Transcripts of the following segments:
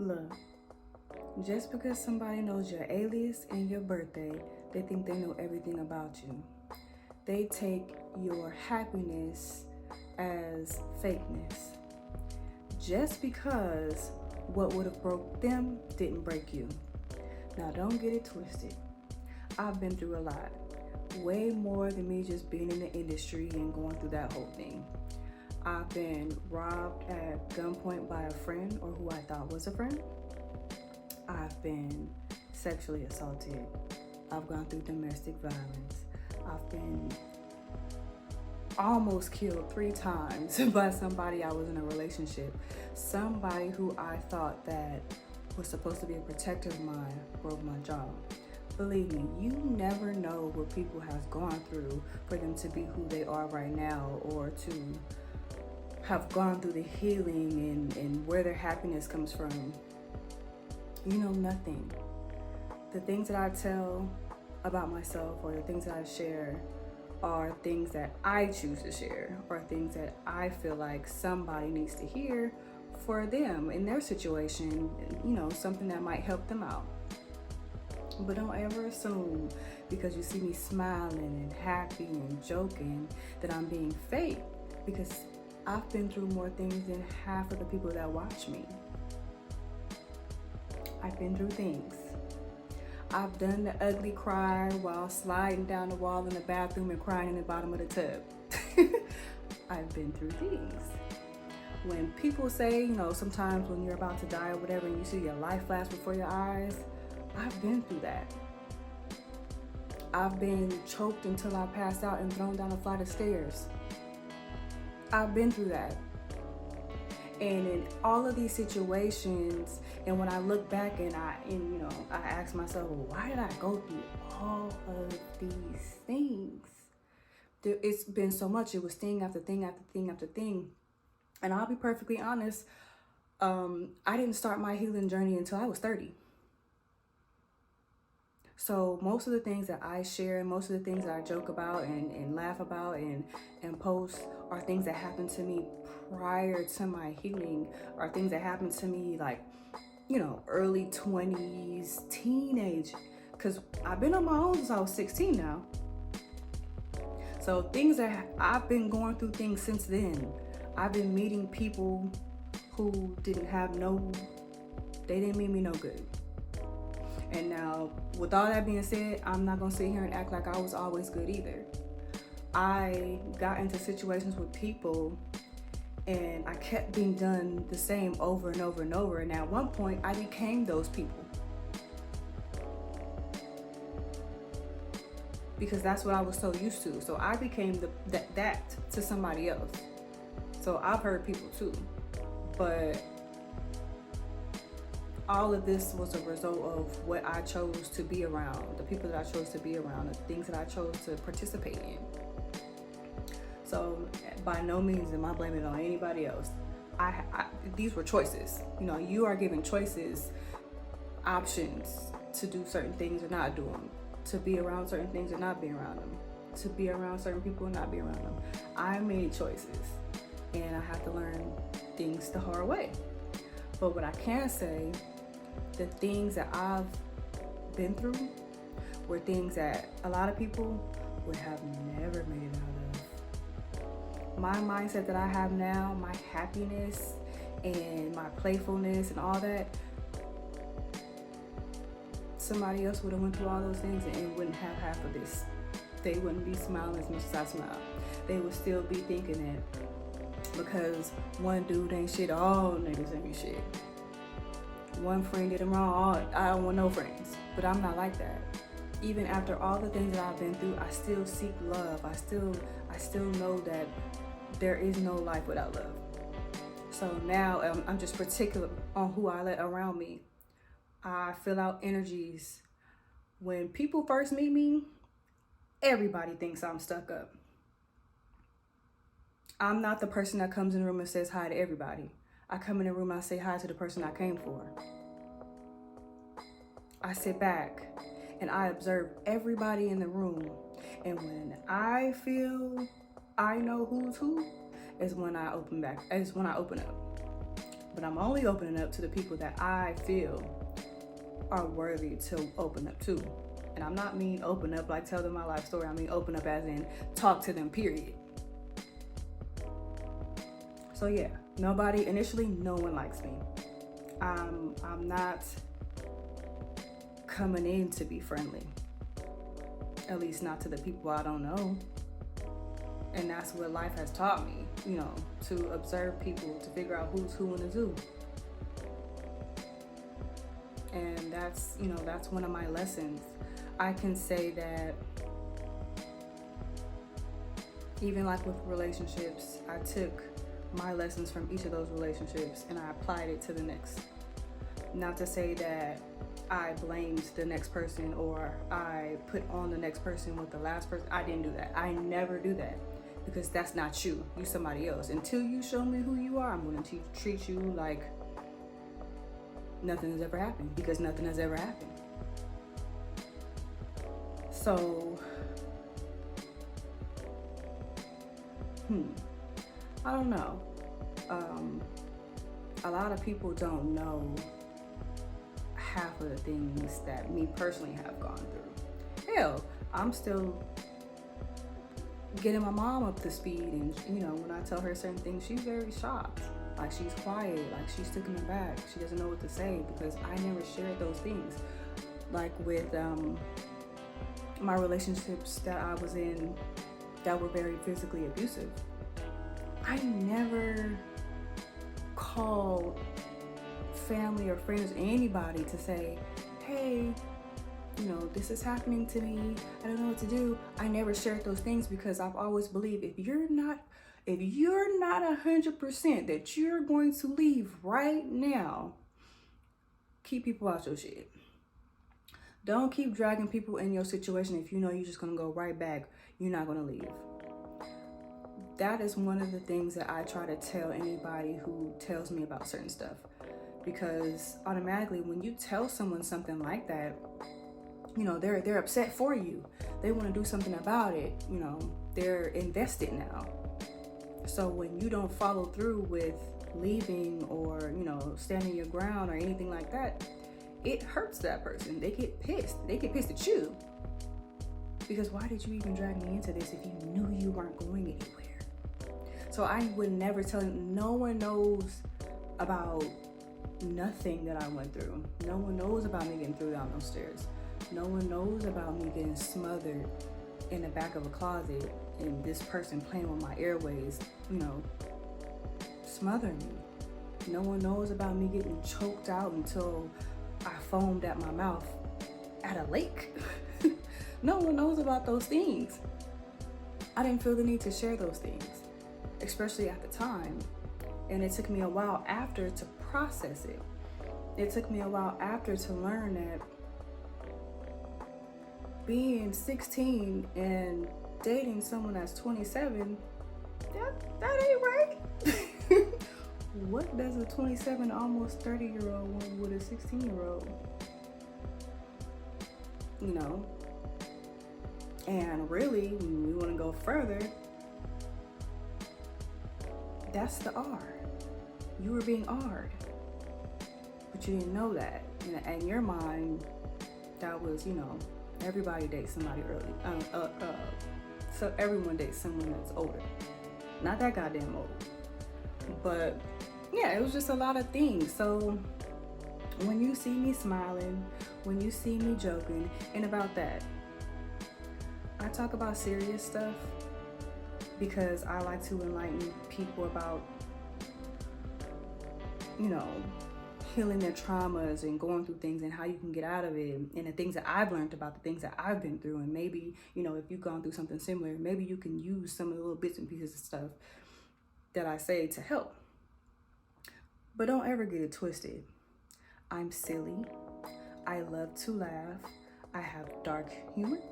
Look, just because somebody knows your alias and your birthday, they think they know everything about you. They take your happiness as fakeness. Just because what would have broke them didn't break you. Now don't get it twisted. I've been through a lot. Way more than me just being in the industry and going through that whole thing. I've been robbed at gunpoint by a friend or who I thought was a friend. I've been sexually assaulted. I've gone through domestic violence. I've been almost killed 3 times by somebody I was in a relationship. Somebody who I thought that was supposed to be a protector of mine broke my jaw. Believe me, you never know what people have gone through for them to be who they are right now, or to have gone through the healing and where their happiness comes from. You know nothing. The things that I tell about myself, or the things that I share, are things that I choose to share, or things that I feel like somebody needs to hear for them in their situation, something that might help them out. But don't ever assume because you see me smiling and happy and joking that I'm being fake, because I've been through more things than half of the people that watch me. I've been through things. I've done the ugly cry while sliding down the wall in the bathroom and crying in the bottom of the tub. I've been through things. When people say, sometimes when you're about to die or whatever, and you see your life flash before your eyes, I've been through that. I've been choked until I passed out and thrown down a flight of stairs. I've been through that. And in all of these situations, and when I look back and I ask myself, well, why did I go through all of these things? It's been so much. It was thing after thing after thing after thing. And I'll be perfectly honest, I didn't start my healing journey until I was 30. So most of the things that I share, most of the things that I joke about and laugh about and post are things that happened to me prior to my healing, or things that happened to me early 20s, teenage, because I've been on my own since I was 16 now. So things that I've been going through things since then. I've been meeting people who they didn't mean me no good. And now, with all that being said, I'm not gonna sit here and act like I was always good either. I got into situations with people and I kept being done the same over and over and over. And at one point, I became those people. Because that's what I was so used to. So I became that to somebody else. So I've hurt people too. But all of this was a result of what I chose to be around, the people that I chose to be around, the things that I chose to participate in. So by no means am I blaming it on anybody else. These were choices. You are given choices, options to do certain things or not do them, to be around certain things or not be around them, to be around certain people and not be around them. I made choices, and I have to learn things the hard way. But what I can say, the things that I've been through were things that a lot of people would have never made it out of. My mindset that I have now, my happiness and my playfulness and all that, somebody else would have went through all those things and wouldn't have half of this. They wouldn't be smiling as much as I smile. They would still be thinking that because one dude ain't shit, all niggas ain't shit. One friend did them wrong, I don't want no friends. But I'm not like that. Even after all the things that I've been through, I still seek love. I still know that there is no life without love. So now I'm just particular on who I let around me. I fill out energies. When people first meet me, everybody thinks I'm stuck up. I'm not the person that comes in the room and says hi to everybody. I come in the room and I say hi to the person I came for. I sit back and I observe everybody in the room. And when I feel I know who's who, is when I open up. But I'm only opening up to the people that I feel are worthy to open up to. And I'm not mean open up like tell them my life story. I mean open up as in talk to them, period. So yeah, initially no one likes me. I'm not coming in to be friendly. At least not to the people I don't know. And that's what life has taught me, to observe people, to figure out who's who in the zoo. And that's one of my lessons. I can say that even like with relationships, I took my lessons from each of those relationships and I applied it to the next. Not to say that I blamed the next person or I put on the next person with the last person. I didn't do that. I never do that because that's not you. You're somebody else. Until you show me who you are, I'm going to treat you like nothing has ever happened because nothing has ever happened. So, I don't know. A lot of people don't know half of the things that me personally have gone through. Hell, I'm still getting my mom up to speed, and when I tell her certain things, she's very shocked. Like she's quiet, like she's taken aback. She doesn't know what to say because I never shared those things. Like with my relationships that I was in that were very physically abusive, I never called family or friends or anybody to say, hey, this is happening to me. I don't know what to do. I never shared those things because I've always believed if you're not 100% that you're going to leave right now, keep people out your shit. Don't keep dragging people in your situation if you know you're just going to go right back. You're not going to leave. That is one of the things that I try to tell anybody who tells me about certain stuff. Because automatically when you tell someone something like that, they're upset for you. They want to do something about it. They're invested now. So when you don't follow through with leaving or, standing your ground or anything like that, it hurts that person. They get pissed. They get pissed at you. Because why did you even drag me into this if you knew you weren't going anywhere? So I would never tell him. No one knows about nothing that I went through. No one knows about me getting thrown down those stairs. No one knows about me getting smothered in the back of a closet and this person playing with my airways, smothering me. No one knows about me getting choked out until I foamed at my mouth at a lake. No one knows about those things. I didn't feel the need to share those things, especially at the time. And it took me a while after to process it. It took me a while after to learn that being 16 and dating someone that's 27, that ain't right. What does a 27, almost 30-year-old want with a 16-year-old? And really, when we want to go further, that's the R. You were being R'd, but you didn't know that. And in your mind, that was, everybody dates somebody early. So everyone dates someone that's older. Not that goddamn old. But yeah, it was just a lot of things. So when you see me smiling, when you see me joking, and about that, I talk about serious stuff because I like to enlighten people about, healing their traumas and going through things and how you can get out of it, and the things that I've learned about the things that I've been through. And maybe, if you've gone through something similar, maybe you can use some of the little bits and pieces of stuff that I say to help. But don't ever get it twisted. I'm silly. I love to laugh. I have dark humor,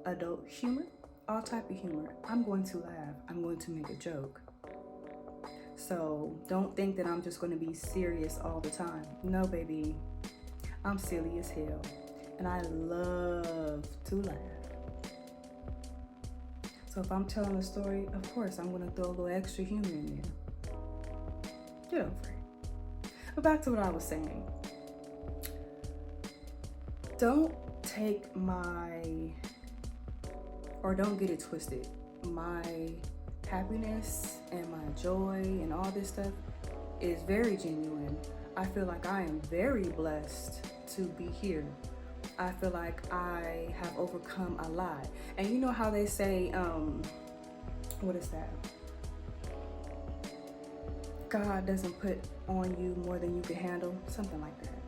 adult humor, all type of humor. I'm going to laugh. I'm going to make a joke. So don't think that I'm just going to be serious all the time. No, baby. I'm silly as hell. And I love to laugh. So if I'm telling a story, of course, I'm going to throw a little extra humor in there. Get over it. But back to what I was saying. Don't take don't get it twisted. My happiness and my joy and all this stuff is very genuine. I feel like I am very blessed to be here. I feel like I have overcome a lot. And you know how they say, what is that? God doesn't put on you more than you can handle, something like that.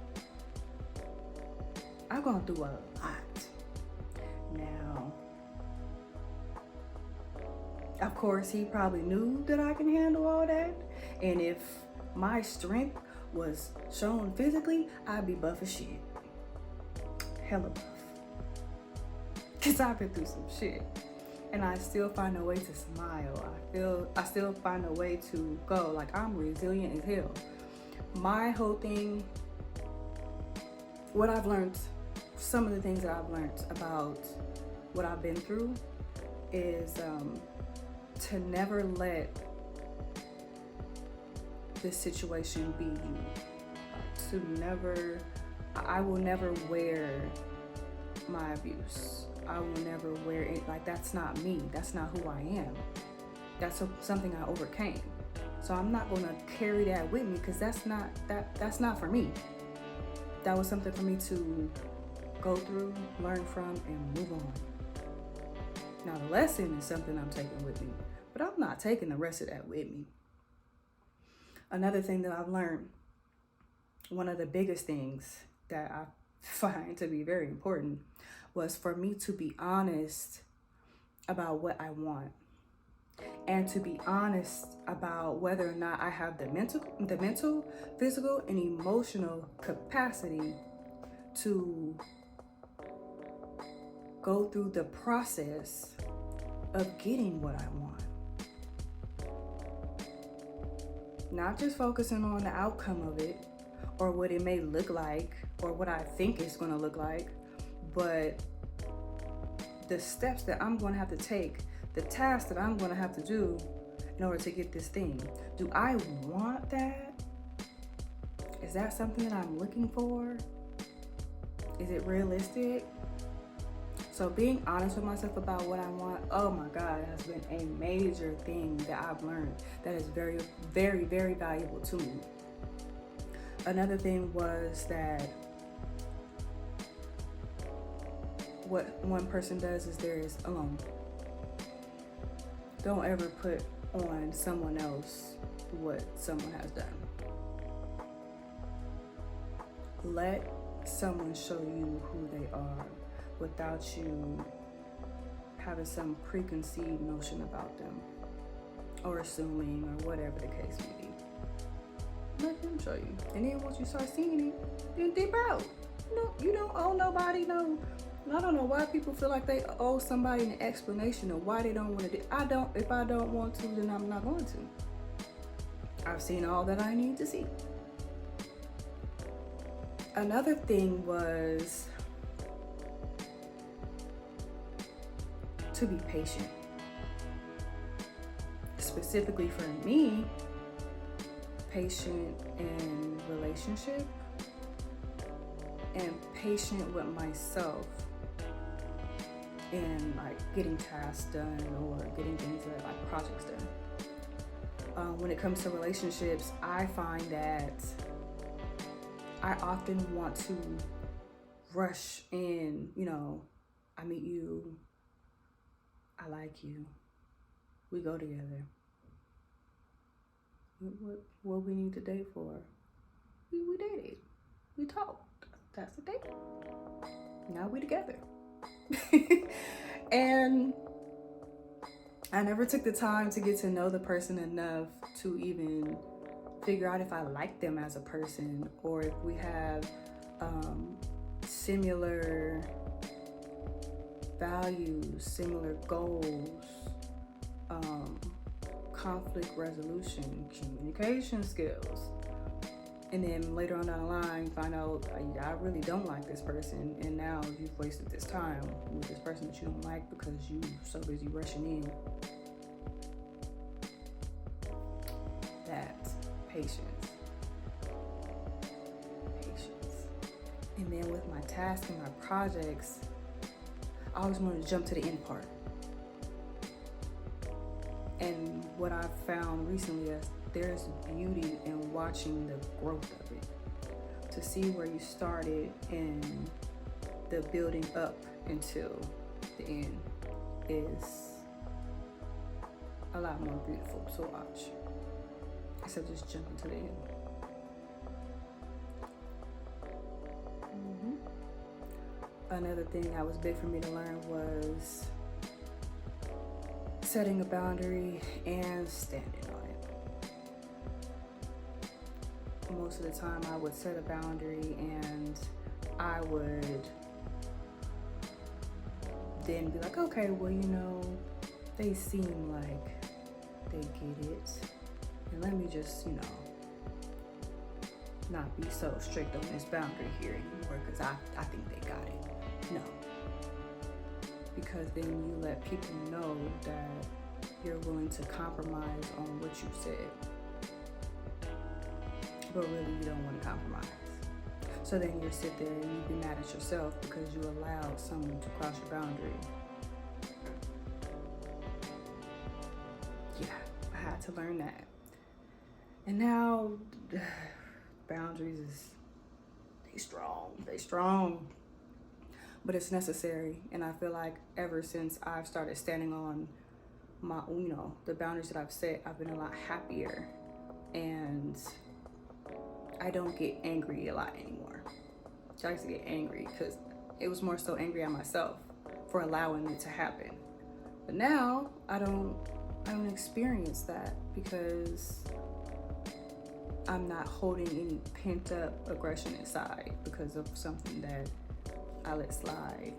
I've gone through a lot. Now, of course, he probably knew that I can handle all that. And if my strength was shown physically, I'd be buff as shit. Hella buff. Cause I've been through some shit. And I still find a way to smile. I still find a way to go. Like, I'm resilient as hell. My whole thing, what I've learned, some of the things that I've learned about what I've been through is to never let this situation be you. I will never wear my abuse. I will never wear it. Like, that's not me. That's not who I am. That's something I overcame. So I'm not gonna carry that with me, because that's not for me. That was something for me to go through, learn from, and move on. Now the lesson is something I'm taking with me, but I'm not taking the rest of that with me. Another thing that I've learned, one of the biggest things that I find to be very important, was for me to be honest about what I want, and to be honest about whether or not I have the mental, physical, and emotional capacity to go through the process of getting what I want. Not just focusing on the outcome of it, or what it may look like, or what I think it's gonna look like, but the steps that I'm gonna have to take, the tasks that I'm gonna have to do in order to get this thing. Do I want that? Is that something that I'm looking for? Is it realistic? So being honest with myself about what I want, oh my God, it has been a major thing that I've learned that is very, very, very valuable to me. Another thing was that what one person does is theirs alone. Don't ever put on someone else what someone has done. Let someone show you who they are without you having some preconceived notion about them, or assuming, or whatever the case may be. Let them show you. And then once you start seeing it, then dip out. You don't owe nobody no. I don't know why people feel like they owe somebody an explanation of why they don't want to do. If I don't want to, then I'm not going to. I've seen all that I need to see. Another thing was to be patient. Specifically for me, patient in relationship and patient with myself in like getting tasks done or getting things like projects done. When it comes to relationships, I find that I often want to rush in, I meet you, I like you, we go together. What we need to date for? We dated, we talked, that's a date. Now we together. And I never took the time to get to know the person enough to even figure out if I like them as a person, or if we have similar values, similar goals, conflict resolution, communication skills. And then later on down the line, find out I really don't like this person, and now you've wasted this time with this person that you don't like because you're so busy rushing in. That's patience. And then with my tasks and my projects, I always wanted to jump to the end part. And what I've found recently is there's beauty in watching the growth of it. To see where you started and the building up until the end is a lot more beautiful to watch, instead of just jumping to the end. Another thing that was big for me to learn was setting a boundary and standing on it. Most of the time I would set a boundary and I would then be like, okay, well, you know, they seem like they get it. And let me just, you know, not be so strict on this boundary here anymore because I think they got it. No. Because then you let people know that you're willing to compromise on what you said. But really you don't want to compromise. So then you sit there and you be mad at yourself because you allowed someone to cross your boundary. Yeah, I had to learn that. And now boundaries they strong. But it's necessary, and I feel like ever since I've started standing on my, you know, the boundaries that I've set, I've been a lot happier, and I don't get angry a lot anymore. I used to get angry because it was more so angry at myself for allowing it to happen. But now I don't experience that because I'm not holding any pent up aggression inside because of something that I let slide.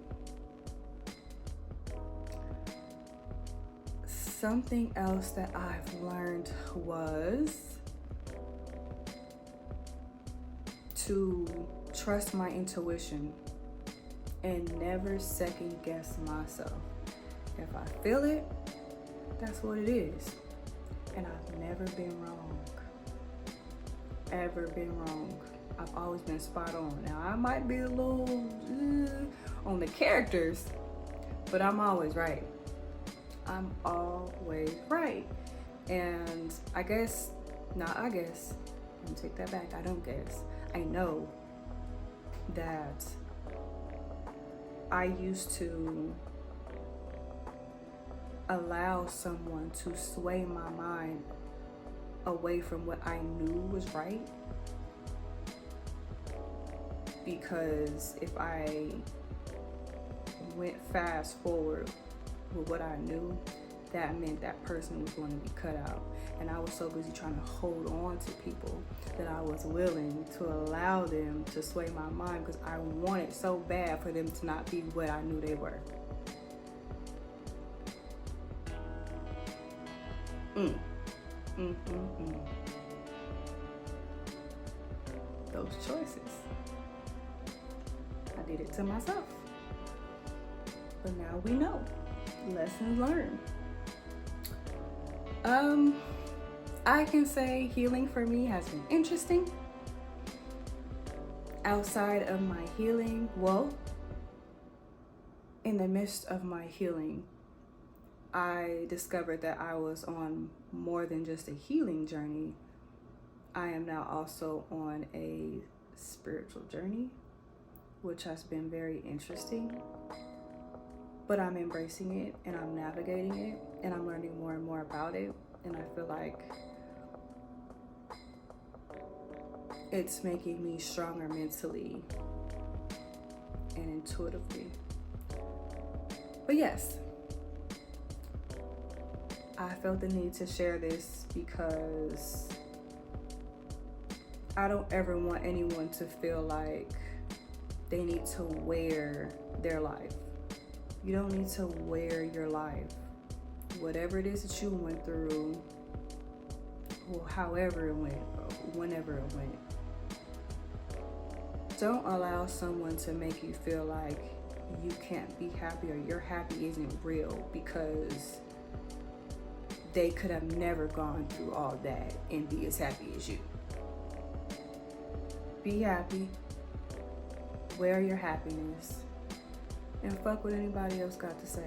Something else that I've learned was to trust my intuition and never second guess myself. If I feel it, that's what it is. And I've never been wrong. Ever been wrong. I've always been spot on. Now, I might be a little on the characters, but I'm always right. I'm always right. And I guess, I'm gonna take that back. I don't guess. I know that I used to allow someone to sway my mind away from what I knew was right. Because if I went fast forward with what I knew, that meant that person was going to be cut out. And I was so busy trying to hold on to people that I was willing to allow them to sway my mind because I wanted so bad for them to not be what I knew they were. Those choices. I did it to myself. But now we know. Lessons learned. I can say healing for me has been interesting. Outside of my healing, in the midst of my healing, I discovered that I was on more than just a healing journey. I am now also on a spiritual journey, which has been very interesting. But I'm embracing it and I'm navigating it and I'm learning more and more about it. And I feel like it's making me stronger mentally and intuitively. But yes, I felt the need to share this because I don't ever want anyone to feel like they need to wear their life. You don't need to wear your life. Whatever it is that you went through, or however it went, or whenever it went, don't allow someone to make you feel like you can't be happy or your happy isn't real because they could have never gone through all that and be as happy as you. Be happy. wear your happiness, and fuck what anybody else got to say.